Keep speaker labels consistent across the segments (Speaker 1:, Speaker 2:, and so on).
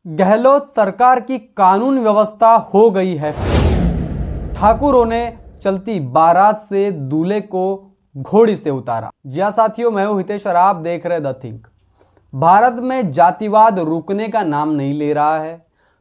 Speaker 1: गहलोत सरकार की कानून व्यवस्था हो गई है। ठाकुरों ने चलती बारात से दूल्हे को घोड़ी से उतारा। जी हां साथियों, मैं हूं हितेश और आप देख रहे द थिंक। भारत में जातिवाद रुकने का नाम नहीं ले रहा है।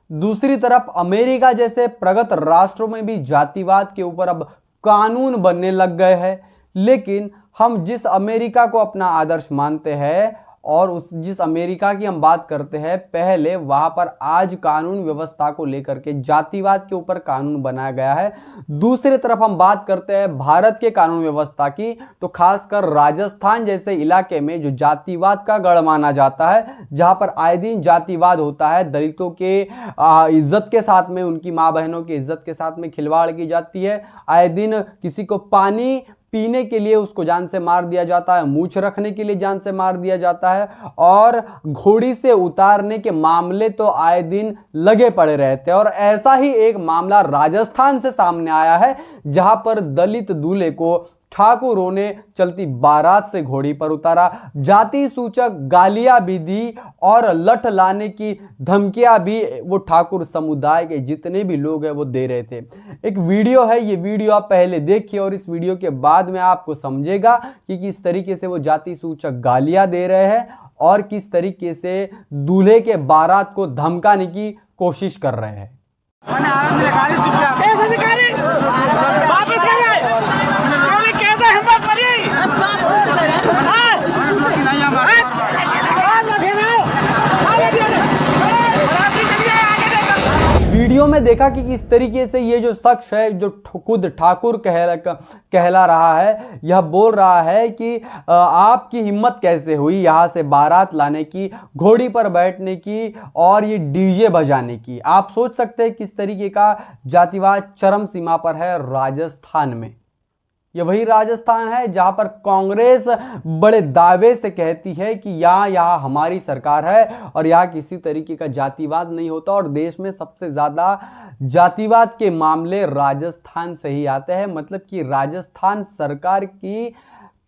Speaker 1: दूसरी तरफ अमेरिका जैसे प्रगत राष्ट्रों में भी जातिवाद के ऊपर अब कानून बनने लग गए हैं। लेकिन हम जिस अमेरिका को अपना आदर्श मानते हैं और जिस अमेरिका की हम बात करते हैं, पहले वहां पर आज कानून व्यवस्था को लेकर के जातिवाद के ऊपर कानून बनाया गया है। दूसरी तरफ हम बात करते हैं भारत के कानून व्यवस्था की, तो खासकर राजस्थान जैसे इलाके में जो जातिवाद का गढ़ माना जाता है, जहां पर आए दिन जातिवाद होता है, दलितों के इज्जत के साथ में, उनकी मां बहनों की इज्जत के साथ में खिलवाड़ की जाती है। आए दिन किसी को पानी पीने के लिए उसको जान से मार दिया जाता है, मूछ रखने के लिए जान से मार दिया जाता है, और घोड़ी से उतारने के मामले तो आए दिन लगे पड़े रहते हैं। और ऐसा ही एक मामला राजस्थान से सामने आया है, जहां पर दलित दूल्हे को ठाकुरों ने चलती बारात से घोड़ी पर उतारा, जाति सूचक गालियां भी दी और लठ लाने की धमकियां भी वो ठाकुर समुदाय के जितने भी लोग हैं वो दे रहे थे। एक वीडियो है, ये वीडियो आप पहले देखिए और इस वीडियो के बाद में आपको समझेगा कि किस तरीके से वो जाति सूचक गालियां दे रहे हैं और किस तरीके से दूल्हे के बारात को धमकाने की कोशिश कर रहे हैं। वीडियो में देखा कि किस तरीके से ये जो शख्स है, जो खुद ठाकुर कहला रहा है, यह बोल रहा है कि आपकी हिम्मत कैसे हुई यहां से बारात लाने की, घोड़ी पर बैठने की और ये डीजे बजाने की। आप सोच सकते हैं किस तरीके का जातिवाद चरम सीमा पर है राजस्थान में। यह वही राजस्थान है जहां पर कांग्रेस बड़े दावे से कहती है कि यहाँ हमारी सरकार है और यहाँ किसी तरीके का जातिवाद नहीं होता, और देश में सबसे ज्यादा जातिवाद के मामले राजस्थान से ही आते हैं। मतलब कि राजस्थान सरकार की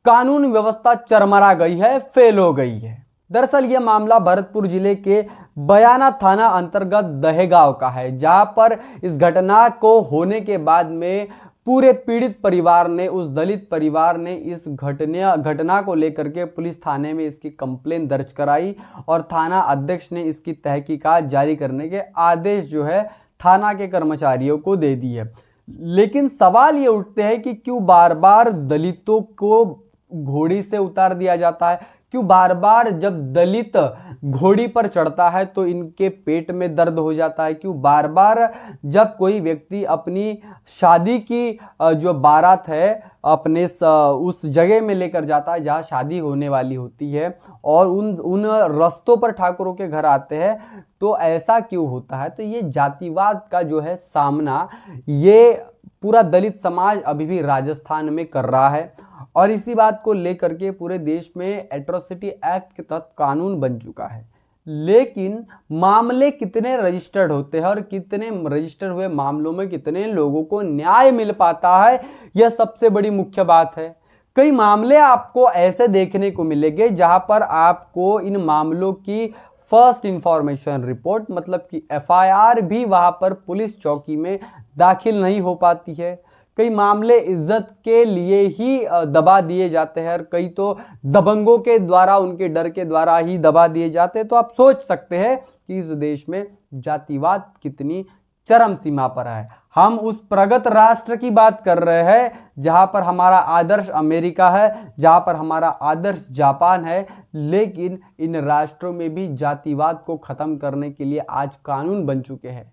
Speaker 1: कानून व्यवस्था चरमरा गई है, फेल हो गई है। दरअसल यह मामला भरतपुर जिले के बयाना थाना अंतर्गत दहेगांव का है, जहां पर इस घटना को होने के बाद में पूरे पीड़ित परिवार ने, उस दलित परिवार ने इस घटना को लेकर के पुलिस थाने में इसकी कंप्लेन दर्ज कराई और थाना अध्यक्ष ने इसकी तहकीकात जारी करने के आदेश जो है थाना के कर्मचारियों को दे दी है। लेकिन सवाल ये उठते हैं कि क्यों बार बार दलितों को घोड़ी से उतार दिया जाता है? क्यों बार बार जब दलित घोड़ी पर चढ़ता है तो इनके पेट में दर्द हो जाता है? क्यों बार बार जब कोई व्यक्ति अपनी शादी की जो बारात है अपने उस जगह में लेकर जाता है जहां शादी होने वाली होती है और उन रस्तों पर ठाकुरों के घर आते हैं, तो ऐसा क्यों होता है? तो ये जातिवाद का जो है सामना ये पूरा दलित समाज अभी भी राजस्थान में कर रहा है, और इसी बात को लेकर के पूरे देश में एट्रोसिटी एक्ट के तहत कानून बन चुका है। लेकिन मामले कितने रजिस्टर्ड होते हैं और कितने रजिस्टर हुए मामलों में कितने लोगों को न्याय मिल पाता है, यह सबसे बड़ी मुख्य बात है। कई मामले आपको ऐसे देखने को मिलेंगे जहां पर आपको इन मामलों की फर्स्ट इंफॉर्मेशन रिपोर्ट, मतलब कि एफआईआर भी वहां पर पुलिस चौकी में दाखिल नहीं हो पाती है। कई मामले इज्जत के लिए ही दबा दिए जाते हैं और कई तो दबंगों के द्वारा, उनके डर के द्वारा ही दबा दिए जाते हैं। तो आप सोच सकते हैं कि इस देश में जातिवाद कितनी चरम सीमा पर है। हम उस प्रगत राष्ट्र की बात कर रहे हैं जहां पर हमारा आदर्श अमेरिका है, जहां पर हमारा आदर्श जापान है, लेकिन इन राष्ट्रों में भी जातिवाद को खत्म करने के लिए आज कानून बन चुके हैं।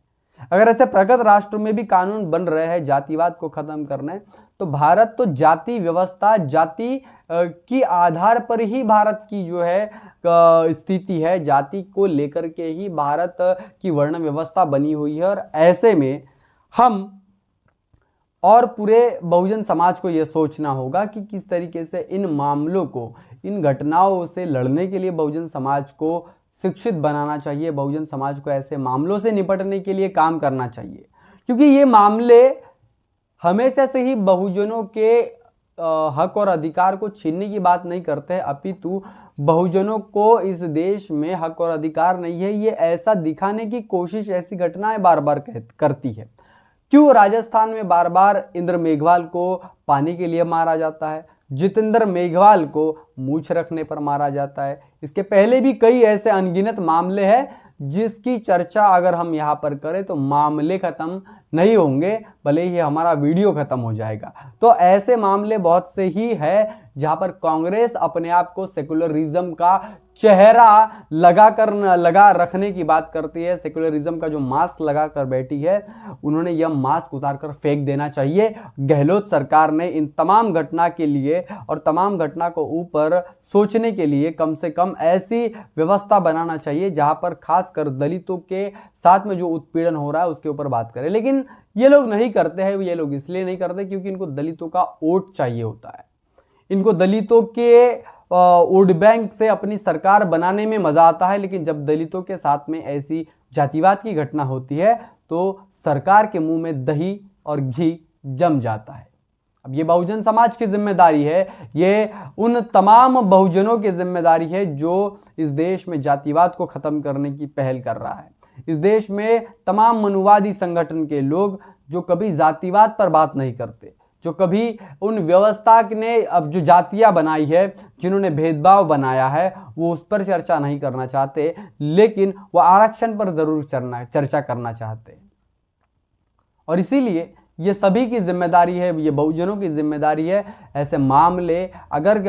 Speaker 1: अगर ऐसे प्रगत राष्ट्र में भी कानून बन रहे हैं जातिवाद को खत्म करने, तो भारत तो जाति व्यवस्था, जाति की आधार पर ही भारत की जो है स्थिति है, जाति को लेकर के ही भारत की वर्ण व्यवस्था बनी हुई है। और ऐसे में हम और पूरे बहुजन समाज को यह सोचना होगा कि किस तरीके से इन मामलों को, इन घटनाओं से लड़ने के लिए बहुजन समाज को शिक्षित बनाना चाहिए, बहुजन समाज को ऐसे मामलों से निपटने के लिए काम करना चाहिए। क्योंकि ये मामले हमेशा से ही बहुजनों के हक और अधिकार को छीनने की बात नहीं करते हैं, अपितु बहुजनों को इस देश में हक और अधिकार नहीं है, ये ऐसा दिखाने की कोशिश ऐसी घटनाएं बार बार करती है। क्यों राजस्थान में बार बार इंद्र मेघवाल को पानी के लिए मारा जाता है, जितेंद्र मेघवाल को मूछ रखने पर मारा जाता है। इसके पहले भी कई ऐसे अनगिनत मामले हैं जिसकी चर्चा अगर हम यहाँ पर करें तो मामले खत्म नहीं होंगे, भले ही हमारा वीडियो खत्म हो जाएगा। तो ऐसे मामले बहुत से ही है जहां पर कांग्रेस अपने आप को सेकुलरिज्म का चेहरा लगा रखने की बात करती है। सेकुलरिज्म का जो मास्क लगा कर बैठी है, उन्होंने यह मास्क उतार कर फेंक देना चाहिए। गहलोत सरकार ने इन तमाम घटना के लिए और तमाम घटना को ऊपर सोचने के लिए कम से कम ऐसी व्यवस्था बनाना चाहिए जहां पर खासकर दलितों के साथ में जो उत्पीड़न हो रहा है उसके ऊपर बात करें। लेकिन ये लोग नहीं करते हैं। ये लोग इसलिए नहीं करते क्योंकि इनको दलितों का वोट चाहिए होता है। इनको दलितों के वोट बैंक से अपनी सरकार बनाने में मजा आता है, लेकिन जब दलितों के साथ में ऐसी जातिवाद की घटना होती है तो सरकार के मुंह में दही और घी जम जाता है। अब ये बहुजन समाज की जिम्मेदारी है, ये उन तमाम बहुजनों की जिम्मेदारी है जो इस देश में जातिवाद को खत्म करने की पहल कर रहा है। इस देश में तमाम मनुवादी संगठन के लोग जो कभी जातिवाद पर बात नहीं करते, जो कभी उन व्यवस्था ने अब जो जातियां बनाई है, जिन्होंने भेदभाव बनाया है, वो उस पर चर्चा नहीं करना चाहते, लेकिन वो आरक्षण पर जरूर चर्चा करना चाहते हैं। और इसीलिए ये सभी की जिम्मेदारी है, ये बहुजनों की जिम्मेदारी है। ऐसे मामले अगर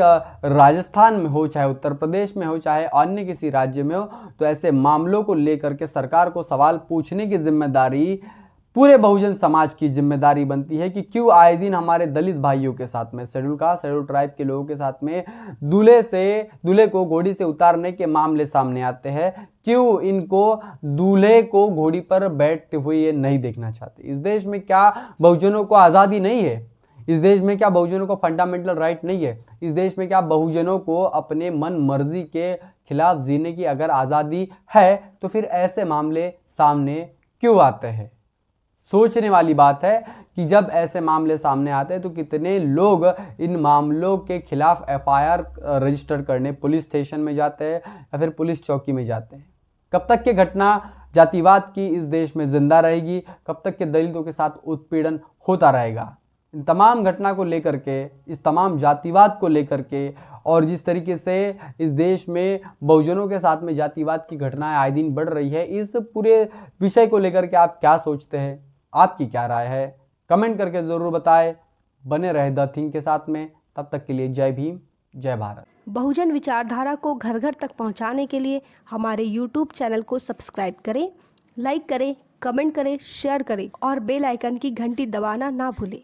Speaker 1: राजस्थान में हो, चाहे उत्तर प्रदेश में हो, चाहे अन्य किसी राज्य में हो, तो ऐसे मामलों को लेकर के सरकार को सवाल पूछने की जिम्मेदारी पूरे बहुजन समाज की जिम्मेदारी बनती है कि क्यों आए दिन हमारे दलित भाइयों के साथ में, शेड्यूल ट्राइब के लोगों के साथ में दूल्हे को घोड़ी से उतारने के मामले सामने आते हैं। क्यों इनको दूल्हे को घोड़ी पर बैठते हुए ये नहीं देखना चाहते। इस देश में क्या बहुजनों को आज़ादी नहीं है? इस देश में क्या बहुजनों को फंडामेंटल राइट नहीं है? इस देश में क्या बहुजनों को अपने मन मर्जी के खिलाफ जीने की अगर आज़ादी है तो फिर ऐसे मामले सामने क्यों आते हैं? सोचने वाली बात है कि जब ऐसे मामले सामने आते हैं तो कितने लोग इन मामलों के खिलाफ एफआईआर रजिस्टर करने पुलिस स्टेशन में जाते हैं या फिर पुलिस चौकी में जाते हैं। कब तक ये घटना जातिवाद की इस देश में जिंदा रहेगी? कब तक के दलितों के साथ उत्पीड़न होता रहेगा? इन तमाम घटना को लेकर के, इस तमाम जातिवाद को लेकर के, और जिस तरीके से इस देश में बहुजनों के साथ में जातिवाद की घटनाएं आए दिन बढ़ रही है, इस पूरे विषय को लेकर के आप क्या सोचते हैं? आपकी क्या राय है? कमेंट करके ज़रूर बताएं। बने रहे द थिंग के साथ में। तब तक के लिए जय भीम, जय भारत।
Speaker 2: बहुजन विचारधारा को घर घर तक पहुंचाने के लिए हमारे YouTube चैनल को सब्सक्राइब करें, लाइक करें, कमेंट करें, शेयर करें और बेल आइकन की घंटी दबाना ना भूलें।